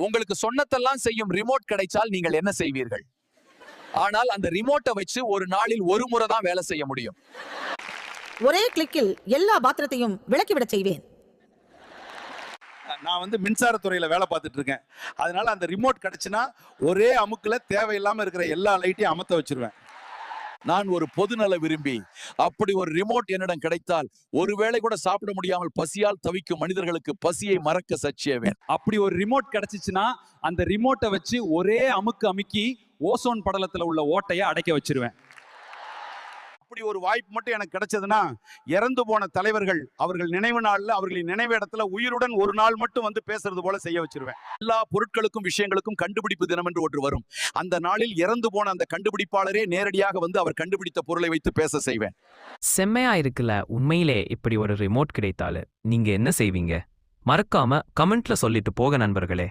உங்களுக்கு சொன்னதெல்லாம் செய்யும் ரிமோட் கிடைச்சால் நீங்கள் என்ன செய்வீர்கள்? ஆனால் அந்த ரிமோட்டை வச்சு ஒரு நாளில் ஒரு முறை தான் வேலை செய்ய முடியும். ஒரே கிளிக்கில் எல்லா பாத்திரத்தையும் விளக்கிவிடச் செய்வேன். நான் மின்சாரத்துறையில வேலை பார்த்துட்டு இருக்கேன். அதனால அந்த ரிமோட் கிடைச்சுன்னா ஒரே அமுக்குல தேவையில்லாம இருக்கிற எல்லா லைட்டையும் அமர்த்த வச்சிருவேன். நான் ஒரு பொதுநல விரும்பி. அப்படி ஒரு ரிமோட் என்னிடம் கிடைத்தால் ஒருவேளை கூட சாப்பிட முடியாமல் பசியால் தவிக்கும் மனிதர்களுக்கு பசியை மறக்க சச்சேவேன். அப்படி ஒரு ரிமோட் கிடைச்சிச்சுன்னா அந்த ரிமோட்டை வச்சு ஒரே அமுக்கு அமுக்கி ஓசோன் படலத்துல உள்ள ஓட்டையை அடைக்க வச்சிருவேன். அப்படி ஒரு வாய்ப்பு மட்டும் எனக்கு கிடைச்சதுன்னா இறந்து போன தலைவர்கள் அவர்கள் நினைவு நாள்ல அவர்களின் நினைவு இடத்துல உயிருடன் ஒரு நாள் மட்டும் பேசுறது போல செய்ய வச்சிருவேன். எல்லா பொருட்களுக்கும் விஷயங்களுக்கும் கண்டுபிடிப்பு தினம் என்று ஒன்று வரும். அந்த நாளில் இறந்து போன அந்த கண்டுபிடிப்பாளரே நேரடியாக அவர் கண்டுபிடித்த பொருளை வைத்து பேச செய்வேன். செம்மையா இருக்குல்ல. உண்மையிலே இப்படி ஒரு ரிமோட் கிடைத்தாலும் நீங்க என்ன செய்வீங்க? மறக்காம கமெண்ட்ல சொல்லிட்டு போக நண்பர்களே.